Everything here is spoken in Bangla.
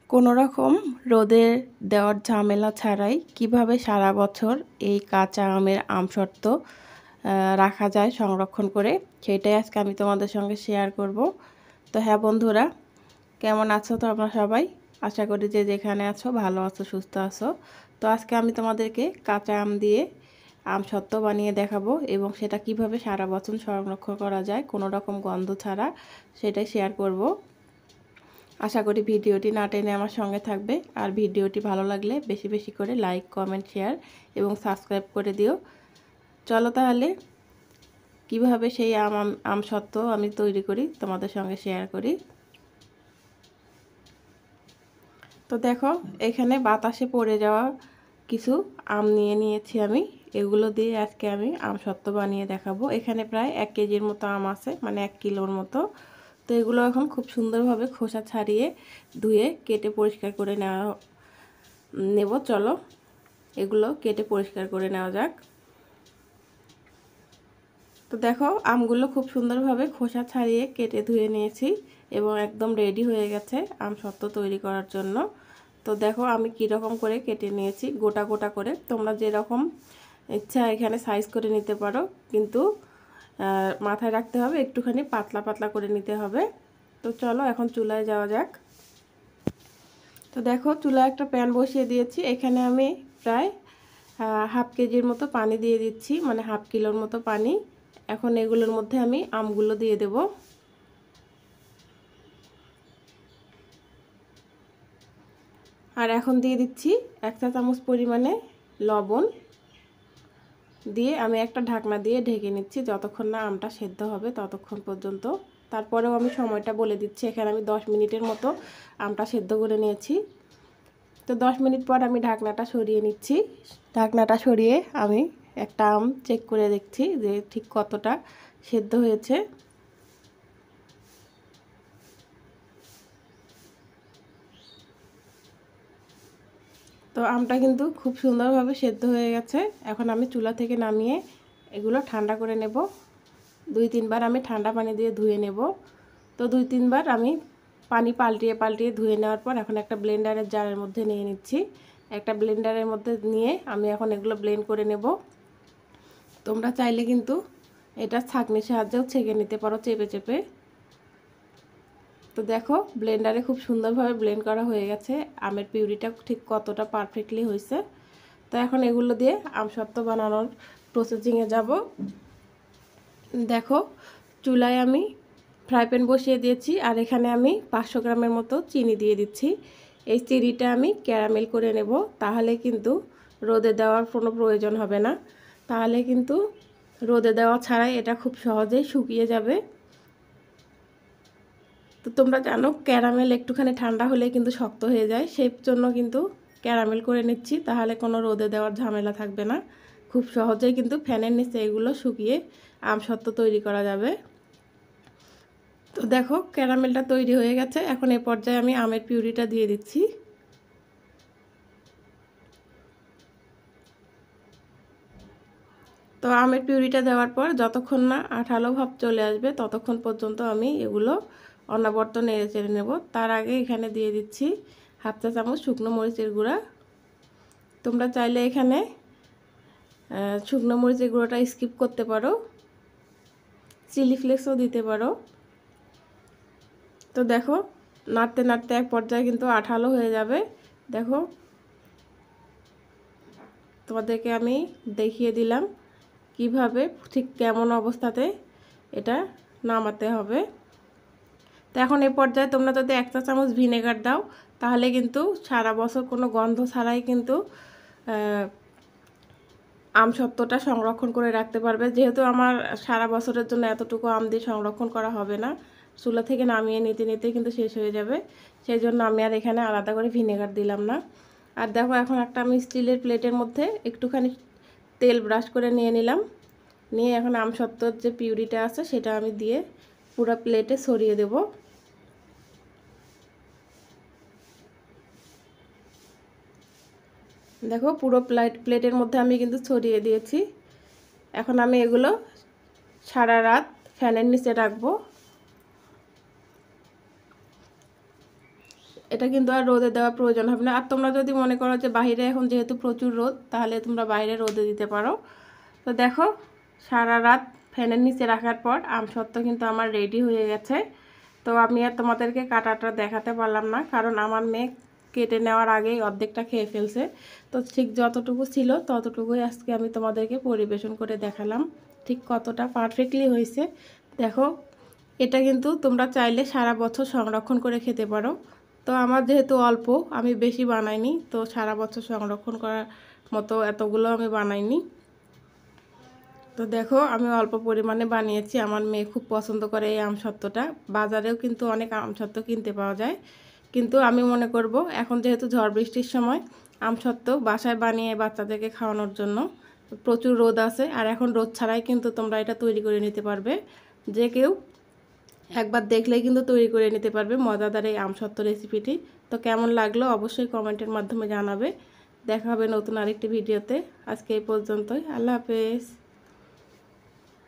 কোনো রকম রোদে দেওয়ার ঝামেলা ছাড়াই কিভাবে সারা বছর এই কাঁচা আমের আমসত্ত্ব রাখা যায় সংরক্ষণ করে, সেটাই আজকে আমি তোমাদের সঙ্গে শেয়ার করব। তো হ্যাঁ বন্ধুরা, কেমন আছো তো আমরা সবাই? আশা করি যে যেখানে আছো ভালো আছো, সুস্থ আছো। তো আজকে আমি তোমাদেরকে কাঁচা আম দিয়ে আমসত্ত্ব বানিয়ে দেখাবো এবং সেটা কিভাবে সারা বছর সংরক্ষণ করা যায় কোনো রকম গন্ধ ছাড়া, সেটাই শেয়ার করব। আশা করি ভিডিওটি না টেনে আমার সঙ্গে থাকবে। আর ভিডিওটি ভালো লাগলে বেশি বেশি করে লাইক, কমেন্ট, শেয়ার এবং সাবস্ক্রাইব করে দিও। চলো তাহলে কিভাবে সেই আমসত্ত্ব আমি তৈরি করি তোমাদের সঙ্গে শেয়ার করি। তো দেখো, এখানে বাতাসে পড়ে যাওয়া কিছু আম নিয়ে নিয়েছি আমি। এগুলো দিয়ে আজকে আমি আমসত্ত্ব বানিয়ে দেখাবো। এখানে প্রায় 1 কেজির মতো আম আছে, মানে 1 কিলোর মতো। তো এগুলো এখন খুব সুন্দরভাবে খোসা ছাড়িয়ে ধুয়ে কেটে পরিষ্কার করে নেব। চলো এগুলো কেটে পরিষ্কার করে নেওয়া যাক। তো দেখো, আমগুলো খুব সুন্দরভাবে খোসা ছাড়িয়ে কেটে ধুয়ে নিয়েছি এবং একদম রেডি হয়ে গেছে আমসত্ত্ব তৈরি করার জন্য। তো দেখো আমি কীরকম করে কেটে নিয়েছি, গোটা গোটা করে। তোমরা যেরকম ইচ্ছা এখানে সাইজ করে নিতে পারো, কিন্তু মাথায় রাখতে হবে একটুখানি পাতলা পাতলা করে নিতে হবে। তো চলো এখন চুলায় যাওয়া যাক। তো দেখো, চুলায় একটা প্যান বসিয়ে দিয়েছি। এখানে আমি প্রায় 1/2 কেজির মতো পানি দিয়ে দিচ্ছি, মানে 1/2 কিলোর মতো পানি। এখন এগুলোর মধ্যে আমি আমগুলো দিয়ে দেব। আর এখন দিয়ে দিচ্ছি 1 চা চামচ পরিমাণে লবণ। দিয়ে আমি একটা ঢাকনা দিয়ে ঢেকে নিচ্ছি যতক্ষণ না আমটা সেদ্ধ হবে ততক্ষণ পর্যন্ত। তারপরেও আমি সময়টা বলে দিচ্ছি, এখানে আমি 10 মিনিটের মতো আমটা সেদ্ধ করে নিয়েছি। তো 10 মিনিট পর আমি ঢাকনাটা সরিয়ে নিচ্ছি। ঢাকনাটা সরিয়ে আমি একটা আম চেক করে দেখছি যে ঠিক কতটা সেদ্ধ হয়েছে। তো আমটা কিন্তু খুব সুন্দরভাবে সেদ্ধ হয়ে গেছে। এখন আমি চুলা থেকে নামিয়ে এগুলো ঠান্ডা করে নেব। 2-3 বার আমি ঠান্ডা পানি দিয়ে ধুয়ে নেব। তো 2-3 বার আমি পানি পাল্টিয়ে পাল্টিয়ে ধুয়ে নেওয়ার পর এখন একটা ব্লেন্ডারের জারের মধ্যে নিয়ে নিচ্ছি। একটা ব্লেন্ডারের মধ্যে নিয়ে আমি এখন এগুলো ব্লেন্ড করে নেব। তোমরা চাইলে কিন্তু এটা ছাঁকনির সাহায্যেও ছেঁকে নিতে পারো, চেপে চেপে। তো দেখো, ব্লেন্ডারে খুব সুন্দরভাবে ব্লেন্ড করা হয়ে গেছে। আমের পিউরিটা ঠিক কতটা পারফেক্টলি হয়েছে। তো এখন এগুলো দিয়ে আমসত্ত্ব বানানোর প্রসেসিংয়ে যাব। দেখো, চুলায় আমি ফ্রাই প্যান বসিয়ে দিয়েছি আর এখানে আমি 500 গ্রামের মতো চিনি দিয়ে দিচ্ছি। এই চিনিটা আমি ক্যারামেল করে নেব, তাহলে কিন্তু রোদে দেওয়ার কোনো প্রয়োজন হবে না। তাহলে কিন্তু রোদে দেওয়া ছাড়াই এটা খুব সহজেই শুকিয়ে যাবে। তো তোমরা জানো ক্যারামেল একটুখানি ঠান্ডা হলে কিন্তু শক্ত হয়ে যায়, সেই জন্য কিন্তু ক্যারামেল করে নিচ্ছি, তাহলে কোনো রোদে দেওয়ার ঝামেলা থাকবে না। খুব সহজেই কিন্তু ফ্যানের নিচে এগুলো শুকিয়ে আমসত্ত্ব তৈরি করা যাবে। তো দেখো, ক্যারামেলটা তৈরি হয়ে গেছে। এখন এই পর্যায়ে আমি আমের পিউরিটা দিয়ে দিচ্ছি। তো আমের পিউরিটা দেওয়ার পর যতক্ষণ না আঠালো ভাব চলে আসবে ততক্ষণ পর্যন্ত আমি এগুলো অনবরত নেড়ে চেড়ে নেব। তার আগে এখানে দিয়ে দিচ্ছি 1/2 চা চামচ শুকনো মরিচের গুঁড়া। তোমরা চাইলে এখানে শুকনো মরিচের গুঁড়োটা স্কিপ করতে পারো, চিলি ফ্লেক্সও দিতে পারো। তো দেখো, নাড়তে নাড়তে এক পর্যায়ে কিন্তু আঠালো হয়ে যাবে। দেখো, তোমাদেরকে আমি দেখিয়ে দিলাম কিভাবে ঠিক কেমন অবস্থাতে এটা নামাতে হবে। তো এখন এই পর্যায়ে তোমরা যদি 1 চা চামচ ভিনেগার দাও, তাহলে কিন্তু সারা বছর কোনো গন্ধ ছাড়াই কিন্তু আমসত্ত্বটা সংরক্ষণ করে রাখতে পারবে। যেহেতু আমার সারা বছরের জন্য এতটুকু আম দিয়ে সংরক্ষণ করা হবে না, চুলা থেকে নামিয়ে নিতে নিতে কিন্তু শেষ হয়ে যাবে। সেই জন্য আমি আর এখানে আলাদা করে ভিনেগার দিলাম না। আর দেখো, এখন একটা আমি স্টিলের প্লেটের মধ্যে একটুখানি তেল ব্রাশ করে নিয়ে নিলাম। নিয়ে এখন আমসত্ত্বর যে পিউরিটা আছে সেটা আমি দিয়ে পুরো প্লেটে ছড়িয়ে দেব। দেখো, পুরো প্লেটের মধ্যে আমি কিন্তু ছড়িয়ে দিয়েছি। এখন আমি এগুলো সারা রাত ফ্যানের নিচে রাখবো। এটা কিন্তু আর রোদে দেওয়ার প্রয়োজন হবে না। আর তোমরা যদি মনে করো যে বাইরে এখন যেহেতু প্রচুর রোদ, তাহলে তোমরা বাইরে রোদে দিতে পারো। তো দেখো সারা রাত ফ্যানের নিচে রাখার পর আমসত্ত্ব কিন্তু আমার রেডি হয়ে গেছে। তো আমি আর তোমাদেরকে কাটাটা দেখাতে পারলাম না, কারণ আমার মেয়ে কেটে নেওয়ার আগেই অর্ধেকটা খেয়ে ফেলছে। তো ঠিক যতটুকু ছিল ততটুকুই আজকে আমি তোমাদেরকে পরিবেশন করে দেখালাম ঠিক কতটা পারফেক্টলি হয়েছে। দেখো এটা কিন্তু তোমরা চাইলে সারা বছর সংরক্ষণ করে খেতে পারো। তো আমার যেহেতু অল্প, আমি বেশি বানাইনি, তো সারা বছর সংরক্ষণ করার মতো এতগুলো আমি বানাইনি। তো দেখো আমি অল্প পরিমাণে বানিয়েছি, আমার মেয়ে খুব পছন্দ করে এই আমসত্ত্বটা। বাজারেও কিন্তু অনেক আমসত্ত্ব কিনতে পাওয়া যায়, কিন্তু আমি মনে করব এখন যেহেতু ঝড় বৃষ্টির সময় আমসত্ত্ব বাসায় বানিয়ে বাচ্চাদেরকে খাওয়ানোর জন্য। প্রচুর রোদ আছে, আর এখন রোদ ছাড়াই কিন্তু তোমরা এটা তৈরি করে নিতে পারবে। যে কেউ একবার দেখলেই কিন্তু তৈরি করে নিতে পারবে মজাদার এই আমসত্ত্ব রেসিপিটি। তো কেমন লাগলো অবশ্যই কমেন্টের মাধ্যমে জানাবে। দেখা হবে নতুন আরেকটি ভিডিওতে। আজকে এই পর্যন্তই। আল্লাহ হাফেজ।